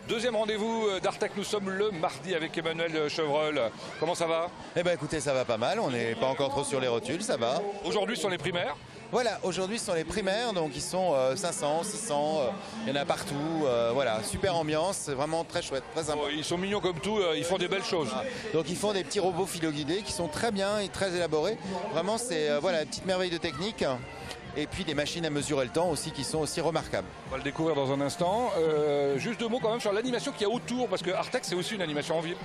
Deuxième rendez-vous d'Artec, nous sommes le mardi avec Emmanuel Chevreul. Comment ça va? Eh ben écoutez, ça va pas mal, on n'est pas encore trop sur les rotules, ça va. Aujourd'hui ce sont les primaires. Voilà, aujourd'hui ce sont les primaires, donc ils sont 500, 600, il y en a partout, voilà, super ambiance, c'est vraiment très chouette, très sympa. Ils sont mignons comme tout, ils font des belles choses. Donc ils font des petits robots philo-guidés qui sont très bien et très élaborés. Vraiment c'est voilà, une petite merveille de technique. Et puis des machines à mesurer le temps aussi qui sont aussi remarquables. On va le découvrir dans un instant. Juste deux mots quand même sur l'animation qu'il y a autour, parce que Artec c'est aussi une animation en ville.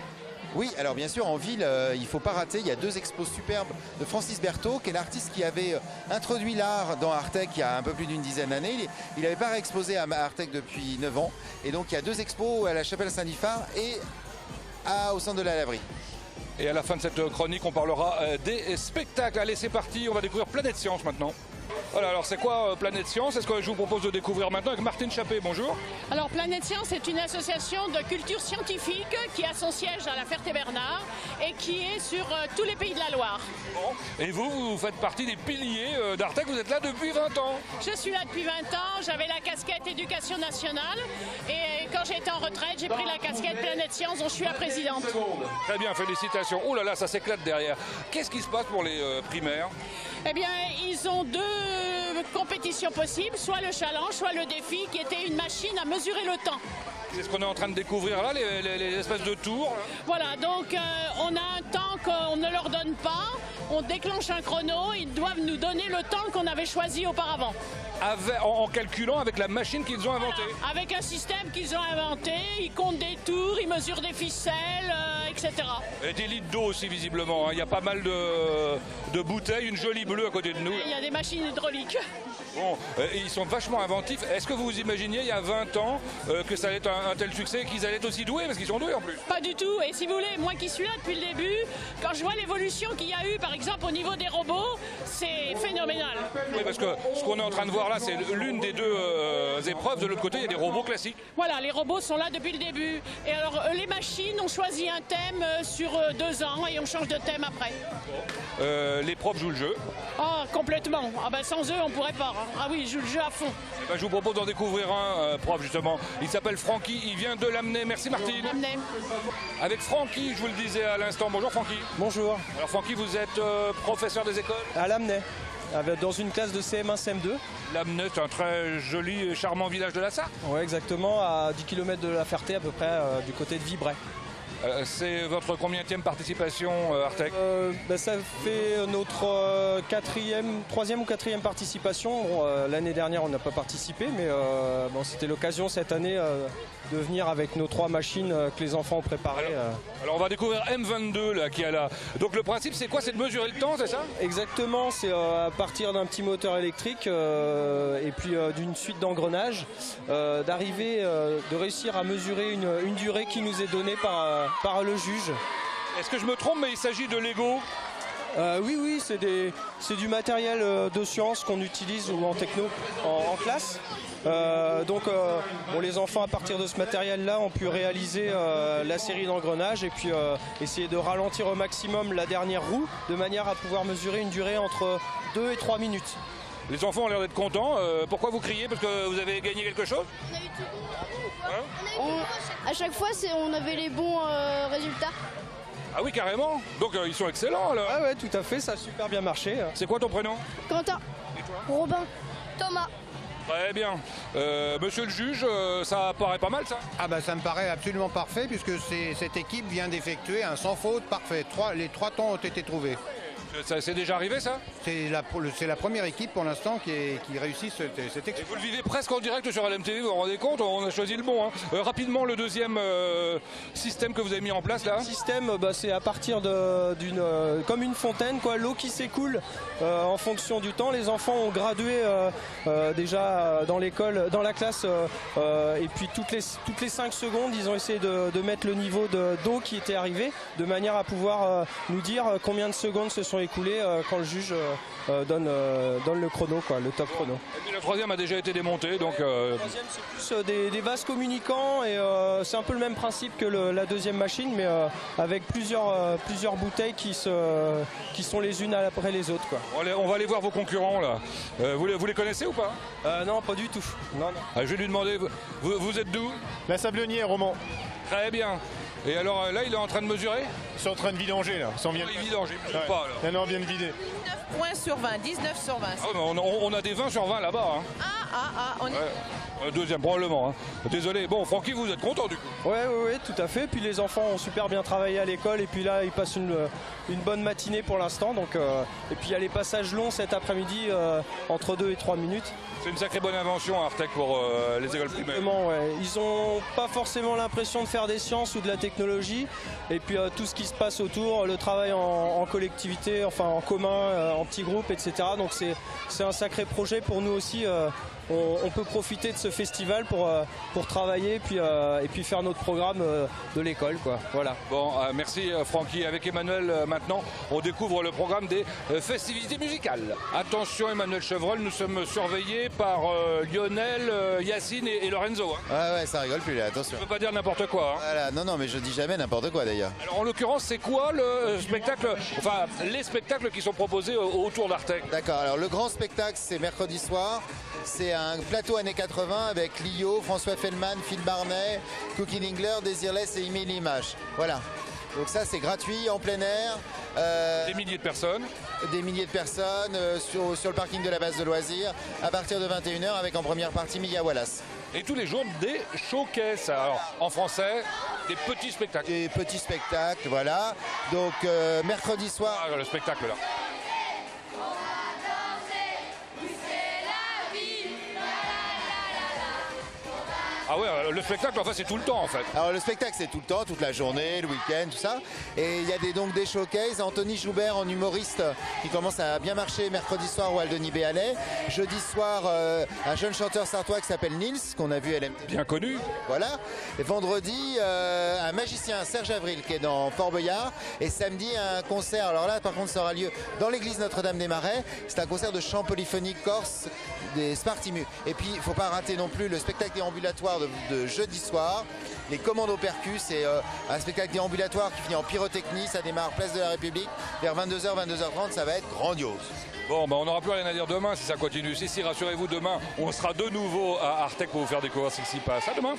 Oui, alors bien sûr en ville, il ne faut pas rater, il y a deux expos superbes de Francis Berthaud, qui est l'artiste qui avait introduit l'art dans Artec il y a un peu plus d'une dizaine d'années. Il n'avait pas réexposé à Artec depuis 9 ans. Et donc il y a deux expos à la Chapelle Saint-Liphard et au centre de la Laverie. Et à la fin de cette chronique, on parlera des spectacles. Allez, c'est parti, on va découvrir Planète Science maintenant. Voilà, alors c'est quoi Planète Science? Est-ce que je vous propose de découvrir maintenant avec Martine Chappé? Bonjour. Alors Planète Science est une association de culture scientifique qui a son siège à la Ferté-Bernard et qui est sur tous les pays de la Loire. Bon. Et vous faites partie des piliers d'Artec, vous êtes là depuis 20 ans. Je suis là depuis 20 ans, j'avais la casquette éducation nationale et quand j'ai été en retraite, j'ai pris la casquette Planète Science dont je suis la présidente. Très bien, félicitations. Oh là là, ça s'éclate derrière. Qu'est-ce qui se passe pour les primaires? Eh bien, ils ont deux compétitions possibles, soit le challenge, soit le défi, qui était une machine à mesurer le temps. C'est ce qu'on est en train de découvrir là, les espèces de tours. Voilà, donc on a un temps qu'on ne leur donne pas, on déclenche un chrono, ils doivent nous donner le temps qu'on avait choisi auparavant. En calculant avec la machine qu'ils ont inventée. Voilà, avec un système qu'ils ont inventé, ils comptent des tours, ils mesurent des ficelles, etc. Et des litres d'eau aussi visiblement, hein. Il y a pas mal de bouteilles, une jolie bleue à côté de nous. Il y a des machines hydrauliques. Bon, ils sont vachement inventifs. Est-ce que vous vous imaginiez il y a 20 ans que ça allait être un tel succès et qu'ils allaient être aussi doués, parce qu'ils sont doués en plus? Pas du tout, et si vous voulez, moi qui suis là depuis le début, quand je vois l'évolution qu'il y a eu par exemple au niveau des robots, c'est phénoménal. Oui, parce que ce qu'on est en train de voir là, c'est l'une des deux épreuves. De l'autre côté, il y a des robots classiques. Voilà, les robots sont là depuis le début. Et alors, les machines ont choisi un thème sur 2 ans et on change de thème après. Les profs jouent le jeu. Ah, complètement. Ah ben, sans eux, on pourrait pas. Hein. Ah oui, ils jouent le jeu à fond. Et ben, je vous propose d'en découvrir un, prof justement. Il s'appelle Francky, il vient de Lamennais. Merci Martine. Lamennais. Avec Francky, je vous le disais à l'instant. Bonjour Francky. Bonjour. Alors Francky, vous êtes professeur des écoles? À Lamennais, dans une classe de CM1, CM2. Lamennais, c'est un très joli et charmant village de la Sarthe. Oui, exactement, à 10 km de la Ferté, à peu près, du côté de Vibray. C'est votre combienième participation Artec? Ça fait notre troisième ou quatrième participation. Bon, l'année dernière, on n'a pas participé, mais c'était l'occasion cette année de venir avec nos 3 machines que les enfants ont préparées. Alors on va découvrir M22 là, qui est là. Donc le principe, c'est quoi? C'est de mesurer le temps, c'est ça? Exactement, c'est à partir d'un petit moteur électrique et puis d'une suite d'engrenages, d'arriver, de réussir à mesurer une durée qui nous est donnée par le juge. Est-ce que je me trompe, mais il s'agit de Lego? Oui, c'est du matériel de science qu'on utilise ou en techno en classe. Les enfants, à partir de ce matériel-là, ont pu réaliser la série d'engrenages et puis essayer de ralentir au maximum la dernière roue, de manière à pouvoir mesurer une durée entre 2 et 3 minutes. Les enfants ont l'air d'être contents. Pourquoi vous criez? Parce que vous avez gagné quelque chose? On a eu tout. À chaque fois, on avait les bons résultats. Ah oui, carrément. Donc ils sont excellents alors. Ah ouais, tout à fait, ça a super bien marché. C'est quoi ton prénom? Quentin. Et toi? Robin. Thomas. Très bien. Monsieur le juge, ça paraît pas mal ça? Ah bah ça me paraît absolument parfait puisque cette équipe vient d'effectuer un sans faute parfait. Les 3 temps ont été trouvés. C'est déjà arrivé ça? C'est la première équipe pour l'instant qui réussit cette expérience. Vous le vivez presque en direct sur LMTV, vous vous rendez compte? On a choisi le bon. Hein. Rapidement, le deuxième système que vous avez mis en place là? Le système, c'est à partir comme une fontaine, quoi, l'eau qui s'écoule en fonction du temps. Les enfants ont gradué déjà dans l'école, dans la classe, et puis toutes les 5 secondes, ils ont essayé de mettre le niveau d'eau qui était arrivé, de manière à pouvoir nous dire combien de secondes se sont écoulés quand le juge donne le chrono, quoi, le top chrono. Et puis la troisième a déjà été démontée, donc... La troisième, c'est plus des vases communicants et c'est un peu le même principe que la deuxième machine, mais avec plusieurs bouteilles qui sont les unes après les autres, quoi. On va aller voir vos concurrents là. Vous les connaissez ou pas? Non, pas du tout. Non. Je vais lui demander, vous êtes d'où? La Sablonnière, Romand. Très bien. Et alors là, il est en train de mesurer? Ils sont en train de vidanger là. Il vidange, il mesure pas alors. Non, on vient de vider. 19 points sur 20, 19 sur 20. Ah, mais on a des 20 sur 20 là-bas. Hein. On est... Deuxième probablement. Hein. Désolé. Bon, Francky, vous êtes content du coup? Ouais, tout à fait. Puis les enfants ont super bien travaillé à l'école et puis là, ils passent une bonne matinée pour l'instant. Donc, et puis il y a les passages longs cet après-midi entre 2 et 3 minutes. C'est une sacrée bonne invention Artec pour les écoles primaires. Exactement, ouais. Ils n'ont pas forcément l'impression de faire des sciences ou de la technologie. Et puis tout ce qui se passe autour, le travail en collectivité, enfin en commun, en petits groupes, etc. Donc c'est un sacré projet pour nous aussi. On peut profiter de ce festival pour travailler et puis faire notre programme de l'école, quoi. Voilà. Bon, merci Francky. Avec Emmanuel maintenant, on découvre le programme des festivités musicales. Attention Emmanuel Chevreul, nous sommes surveillés par Lionel, Yacine et Lorenzo. Hein. Ouais, ça rigole plus là, attention. Je ne peux pas dire n'importe quoi. Hein. Voilà, non, mais je dis jamais n'importe quoi d'ailleurs. Alors en l'occurrence, c'est quoi le spectacle, enfin les spectacles qui sont proposés autour d'Artec? D'accord, alors le grand spectacle c'est mercredi soir. C'est un plateau années 80 avec Lio, François Fellman, Phil Barnet, Cookie Dingler, Desireless et Emile Limache. Voilà. Donc ça c'est gratuit, en plein air. Des milliers de personnes. Des milliers de personnes sur le parking de la base de loisirs à partir de 21h avec en première partie Mia Wallace. Et tous les jours des showcases. Alors en français, des petits spectacles. Des petits spectacles, voilà. Donc mercredi soir. Ah, le spectacle là. Ah ouais, le spectacle, enfin, c'est tout le temps, en fait. Alors, le spectacle, c'est tout le temps, toute la journée, le week-end, tout ça. Et il y a donc des showcases. Anthony Joubert, en humoriste, qui commence à bien marcher mercredi soir au Aldoni Béalet. Jeudi soir, un jeune chanteur sartois qui s'appelle Nils, qu'on a vu à LMT. Bien connu. Voilà. Et vendredi, un magicien, Serge Avril, qui est dans Fort-Boyard. Et samedi, un concert. Alors là, par contre, ça aura lieu dans l'église Notre-Dame-des-Marais. C'est un concert de chant polyphonique corse des Spartimus. Et puis, il ne faut pas rater non plus le spectacle déambulatoire de jeudi soir. Les commandos percus, c'est un spectacle déambulatoire qui finit en pyrotechnie. Ça démarre place de la République vers 22h, 22h30. Ça va être grandiose. Bon, ben on n'aura plus rien à dire demain si ça continue. Si, rassurez-vous, demain, on sera de nouveau à Artec pour vous faire découvrir ce qui s'y passe. À demain.